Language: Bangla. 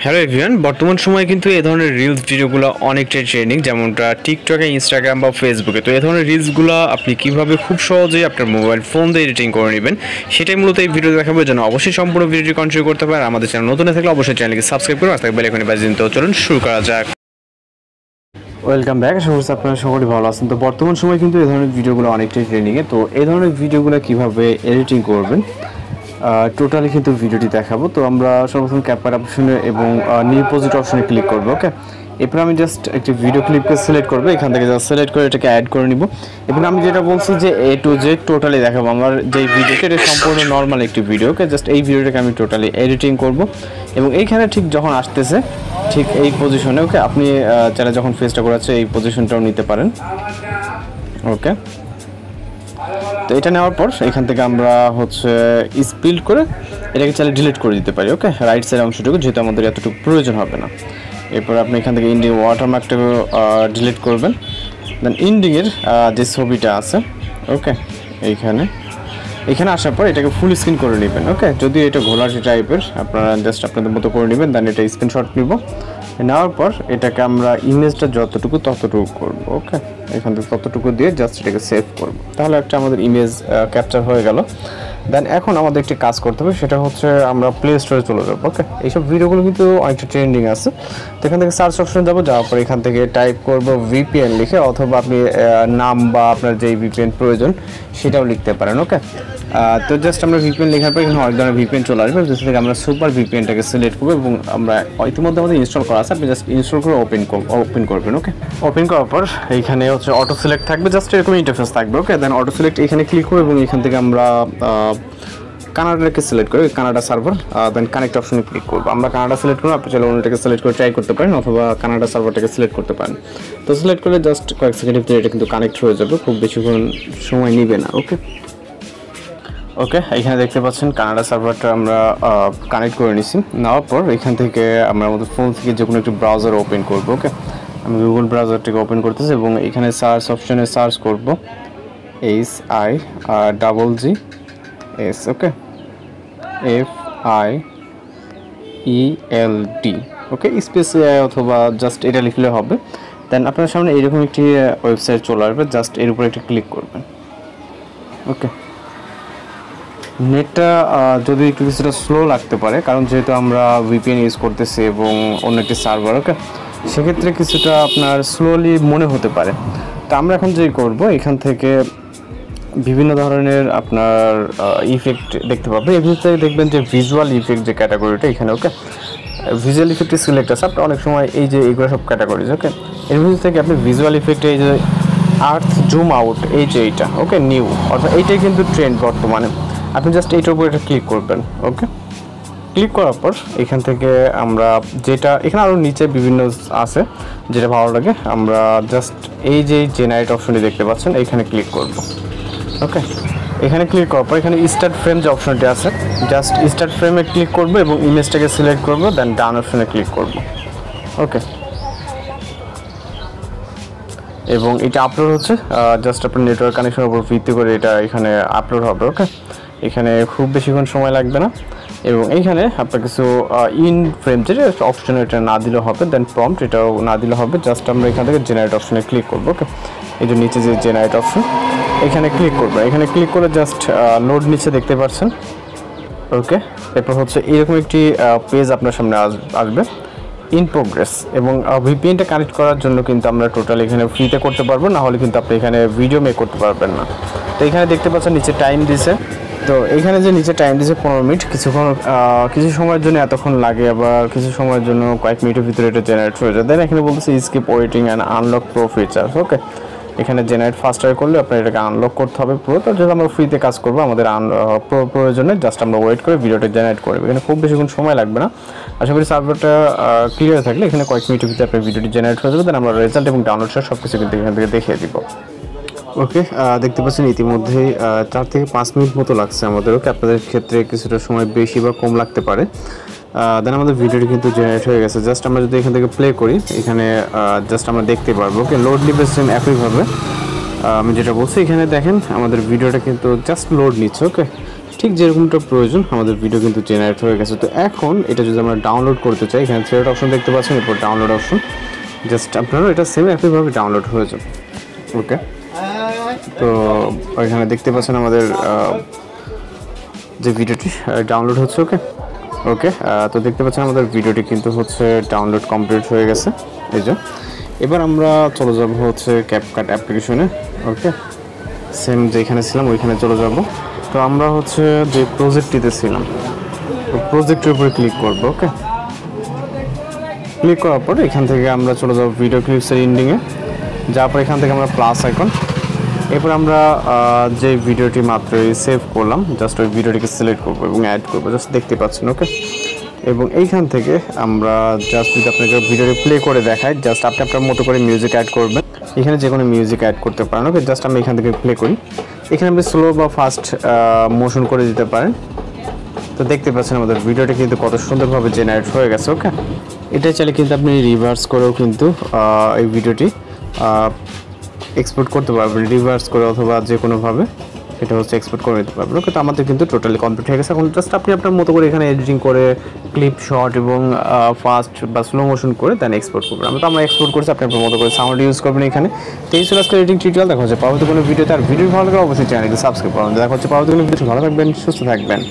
হ্যালো এভরিওয়ান, বর্তমান সময়ে কিন্তু এই ধরনের রিলস ভিডিওগুলো অনেকটাই ট্রেন্ডিং, যেমনটা টিকটকে, ইনস্টাগ্রাম বা ফেসবুকে। তো এই ধরনের রিলসগুলো আপনি কীভাবে খুব সহজেই আপনার মোবাইল ফোন দিয়ে এডিটিং করে নেবেন, সেটাই মূলত এই ভিডিও দেখাবো। যেন অবশ্যই সম্পূর্ণ ভিডিওটি কন্টিনিউ করতে পারেন। আমাদের চ্যানেল নতুন থাকলে অবশ্যই চ্যানেলকে সাবস্ক্রাইব করুন। আজকে বেল আইকনে বাজিয়ে দিন। তো চলুন শুরু করা যাক। Welcome back. আশা করছি আপনারা সকলেই ভালো আছেন। তো বর্তমান সময় কিন্তু এই ধরনের ভিডিওগুলো অনেকটাই ট্রেন্ডিংয়ে। তো এই ধরনের ভিডিওগুলো কীভাবে এডিটিং করবেন টোটালি কিন্তু ভিডিওটি দেখাবো। তো আমরা সর্বপ্রথম ক্যাপকাট অপশনে এবং নিউ প্রজেক্ট অপশনে ক্লিক করবো। ওকে, এরপর আমি জাস্ট একটি ভিডিও ক্লিপকে সিলেক্ট করবো। এখান থেকে জাস্ট সিলেক্ট করে এটাকে অ্যাড করে নিব এবং আমি যেটা বলছি যে A to Z টোটালি দেখাবো। আমার যেই ভিডিওটা এটা সম্পূর্ণ নর্মাল একটি ভিডিও। ওকে, জাস্ট এই ভিডিওটাকে আমি টোটালি এডিটিং করব এবং এইখানে ঠিক যখন আসতেছে ঠিক এই পজিশনে, ওকে, আপনি যারা যখন ফেসটা করাচ্ছে এই পজিশনটাও নিতে পারেন। ওকে, তো এটা নেওয়ার পর এখান থেকে আমরা স্পিল্ড করে এটাকে চাইলে ডিলিট করে দিতে পারি। ওকে, রাইট সাইড অংশটুকু, যেহেতু আমাদের এতটুকু প্রয়োজন হবে না। এরপর আপনি এখান থেকে ইন্ডিং ওয়াটারমার্কটাকে ডিলিট করবেন। দেন ইন্ডিংয়ের যে ছবিটা আছে, ওকে, এখানে আসার পর এটাকে ফুল স্ক্রিন করে নেবেন। ওকে, যদি এটা ঘোলাটে টাইপের আপনারা জাস্ট আপনাদের মতো করে নেবেন। দেন এটা স্ক্রিনশট নিব। নেওয়ার পর এটাকে আমরা ইমেজটা যতটুকু ততটুকু করব। ওকে, এখান থেকে ততটুকু দিয়ে জাস্ট এটাকে সেভ করব। তাহলে একটা আমাদের ইমেজ ক্যাপচার হয়ে গেল। দেন এখন আমাদের একটি কাজ করতে হবে, সেটা হচ্ছে আমরা প্লে স্টোরে চলে যাবো। ওকে, এইসব ভিডিওগুলো কিন্তু অনেকটা ট্রেন্ডিং আছে। তো এখান থেকে সার্চ অপশনে যাবো। যাওয়ার পর এখান থেকে টাইপ করব VPN লিখে, অথবা আপনি নাম বা আপনার যেই VPN প্রয়োজন সেটাও লিখতে পারেন। ওকে, তো জাস্ট আমরা VPN লেখার পর এখানে অনেক ধরনের VPN চলে আসবে। যেটা থেকে আমরা সুপার VPNটাকে সিলেক্ট করবো এবং আমরা ইতিমধ্যে আমাদের ইনস্টল করা আছে, আপনি জাস্ট ইনস্টল করে ওপেন করবেন। ওকে, ওপেন করার পর এইখানে অটো সিলেক্ট থাকবে, জাস্ট এরকম ইন্টারফেস থাকবে। ওকে, দেন অটো সিলেক্ট এখানে ক্লিক করবো এবং এখান থেকে আমরা কানাডাকে সিলেক্ট করে কানাডা সার্ভার, দেন কানেক্ট অপশনে ক্লিক করবো। আমরা কানাডা সিলেক্ট করবো, আপনি চাইলে অন্যটাকে সিলেক্ট করে ট্রাই করতে পারেন, অথবা কানাডা সার্ভারটাকে সিলেক্ট করতে পারেন। তো সিলেক্ট করে জাস্ট কয়েক সেকেন্ডের ভিতরে এটা কিন্তু কানেক্ট হয়ে যাবে, খুব বেশিক্ষণ সময় নেবে না। ওকে, এখানে দেখতে পাচ্ছেন কানাডা সার্ভারটা আমরা কানেক্ট করে নিছি। নেওয়ার পর এখান থেকে আমরা আমাদের ফোন থেকে যে কোনো একটি ব্রাউজার ওপেন করবো। ওকে, আমি গুগল ব্রাউজারটাকে ওপেন করতেছি এবং এখানে সার্চ অপশনে সার্চ করব SIGGS। ওকে, FIELD। ওকে, স্পেস অথবা জাস্ট এটা লিখলে হবে। দেন আপনার সামনে এরকম একটি ওয়েবসাইট চলে আসবে, জাস্ট এর উপরে একটা ক্লিক করবেন। ওকে, নেটটা যদি একটু কিছুটা স্লো লাগতে পারে, কারণ যেহেতু আমরা VPN ইউজ করতেছি এবং অন্য একটি সার্ভার। ওকে, সেক্ষেত্রে কিছুটা আপনার স্লোলি মনে হতে পারে। তো আমরা এখন যেই করব, এখান থেকে বিভিন্ন ধরনের আপনার ইফেক্ট দেখতে পাবেন। এর ভিতরে দেখবেন যে ভিজুয়াল ইফেক্ট যে ক্যাটাগরিটা এখানে। ওকে, ভিজুয়াল ইফেক্টের সিলেক্ট আছে। আপনি অনেক সময় এই যে এগুলো সব ক্যাটাগরিজ। ওকে, এর ভিতর থেকে আপনি ভিজুয়াল ইফেক্টে এই যে আর্থ জুম আউট, এই যে এইটা, ওকে, নিউ, অর্থাৎ এইটাই কিন্তু ট্রেন্ড বর্তমানে। আপনি জাস্ট এইটার উপর এটা ক্লিক করবেন। ওকে, ক্লিক করার পর এখান থেকে আমরা যেটা এখানে আরও নিচে বিভিন্ন আছে, যেটা ভালো লাগে আমরা জাস্ট এই যে জেনারেট অপশনটি দেখতে পাচ্ছেন এখানে ক্লিক করব। ওকে, এখানে ক্লিক করার পর এখানে স্টার্ট ফ্রেম যে অপশনটি আছে, জাস্ট স্টার্ট ফ্রেমে ক্লিক করব এবং ইমেজটাকে সিলেক্ট করব। দেন ডান অপশনে ক্লিক করব। ওকে, এবং এটা আপলোড হচ্ছে, জাস্ট আপনার নেটওয়ার্ক কানেকশনের উপর ভিত্তি করে এটা এখানে আপলোড হবে। ওকে, এখানে খুব বেশিক্ষণ সময় লাগবে না এবং এইখানে আপনার কিছু ইন ফ্রেম যে অপশন এটা না দিলে হবে। দেন প্রম্পট এটাও না দিলে হবে। জাস্ট আমরা এখান থেকে জেনারেট অপশনে ক্লিক করবো। ওকে, এই যে নিচে যে জেনারেট অপশন এখানে ক্লিক করবো। এখানে ক্লিক করে জাস্ট লোড নিচে দেখতে পাচ্ছেন। ওকে, এরপর এরকম একটি পেজ আপনার সামনে আসবে, ইন প্রোগ্রেস। এবং VPNটা কানেক্ট করার জন্য কিন্তু আমরা টোটাল এখানে ফ্রিতে করতে পারবো, না হলে কিন্তু আপনি এখানে ভিডিও মেক করতে পারবেন না। তো এখানে দেখতে পাচ্ছেন নিচে টাইম দিছে। তো এখানে যে নিচে টাইম দিয়েছে 15 মিনিট, কিছু সময়ের জন্য এতক্ষণ লাগে, আবার কিছু সময়ের জন্য কয়েক মিনিটের ভিতরে এটা জেনারেট হয়ে যায়। দেন এখানে বলতেছে skip waiting and unlock pro feature. Okay, এখানে জেনারেট ফাস্টার করলে আপনার এটাকে আনলক করতে হবে পুরো। তো যেহেতু আমরা ফ্রিতে কাজ করবো, আমাদের প্রয়োজনে জাস্ট আমরা ওয়েট করে ভিডিওটা জেনারেট করবো। এখানে খুব বেশিক্ষণ সময় লাগবে না। আশা করি সার্ভারটা ক্লিয়ার থাকলে এখানে কয়েক মিনিটের ভিতরে আপনার ভিডিওটি জেনারেট হয়ে যাবে। দেন আমরা রেজাল্ট এবং ডাউনলোড সব কিছু কিন্তু এখান থেকে দেখিয়ে দিব। ওকে, দেখতে পাচ্ছেন ইতিমধ্যেই 4 থেকে 5 মিনিট মতো লাগছে আমাদের। ওকে, আপনাদের ক্ষেত্রে কিছুটা সময় বেশি বা কম লাগতে পারে। দেন আমাদের ভিডিওটি কিন্তু জেনারেট হয়ে গেছে। জাস্ট আমরা যদি এখান থেকে প্লে করি, এখানে জাস্ট আমরা দেখতে পারবো। ওকে, লোড নিবে সেম একইভাবে। আমি যেটা বলছি এখানে দেখেন আমাদের ভিডিওটা কিন্তু জাস্ট লোড নিচ্ছে। ওকে, ঠিক যেরকমটা প্রয়োজন আমাদের ভিডিও কিন্তু জেনারেট হয়ে গেছে। তো এখন এটা যদি আমরা ডাউনলোড করতে চাই, এখানে থ্রেড অপশন দেখতে পাচ্ছেন, এরপর ডাউনলোড অপশন, জাস্ট আপনারা এটা সেম একইভাবে ডাউনলোড হয়ে যাবে। ওকে, তো এখানে দেখতে পাচ্ছেন আমাদের যে ভিডিওটি ডাউনলোড হচ্ছে। ওকে ওকে তো দেখতে পাচ্ছেন আমাদের ভিডিওটি কিন্তু হচ্ছে ডাউনলোড কমপ্লিট হয়ে গেছে। এই যে এবার আমরা চলে যাব হচ্ছে ক্যাপকাট অ্যাপ্লিকেশনে। ওকে, সেম যেখানে ছিলাম ওইখানে চলে যাব। তো আমরা হচ্ছে যে প্রজেক্টটিতে ছিলাম প্রজেক্টের উপরে ক্লিক করব। ওকে, ক্লিক করার পরে এখান থেকে আমরা চলে যাব ভিডিও ক্লিপসের এন্ডিংয়ে, যাওয়ার পর এখান থেকে আমরা প্লাস আইকন, এরপর আমরা যে ভিডিওটি মাত্রই সেভ করলাম জাস্ট ওই ভিডিওটিকে সিলেক্ট করব এবং অ্যাড করব, জাস্ট দেখতে পাচ্ছেন। ওকে, এবং এইখান থেকে আমরা জাস্ট যদি আপনাকে ভিডিওটি প্লে করে দেখাই, জাস্ট আপনি আপনার মতো করে মিউজিক অ্যাড করবেন। এখানে যে কোনো মিউজিক অ্যাড করতে পারেন। ওকে, জাস্ট আমি এখান থেকে প্লে করি। এখানে আপনি স্লো বা ফাস্ট মোশন করে দিতে পারেন। তো দেখতে পাচ্ছেন আমাদের ভিডিওটা কিন্তু কত সুন্দরভাবে জেনারেট হয়ে গেছে। ওকে, এটা চাইলে কিন্তু আপনি রিভার্স করেও কিন্তু এই ভিডিওটি এক্সপোর্ট করতে পারবেন, রিভার্স করে অথবা যে কোনোভাবে এটা হচ্ছে এক্সপোর্ট করে নিতে পারবেন। ওকে, তো আমাদের কিন্তু টোটালি কমপ্লিট হয়ে গেছে। এখন জাস্ট আপনি আপনার মতো করে এখানে এডিটিং করে ক্লিপ শর্ট এবং ফাস্ট বা স্লো মোশন করে দেন এক্সপোর্ট করবেন। আমরা এক্সপোর্ট করছি, আপনি আপনার মতো করে সাউন্ড ইউজ করবেন এখানে। তো এই ছিল আজকের এডিটিং টিউটোরিয়াল। দেখা হচ্ছে পরবর্তী কোনো ভিডিওতে। আর ভিডিও ভালো লাগে অবশ্যই চ্যানেলটি সাবস্ক্রাইব করুন। দেখা হচ্ছে পরবর্তী কোনো ভিডিও। ভালো থাকবেন, সুস্থ থাকবেন।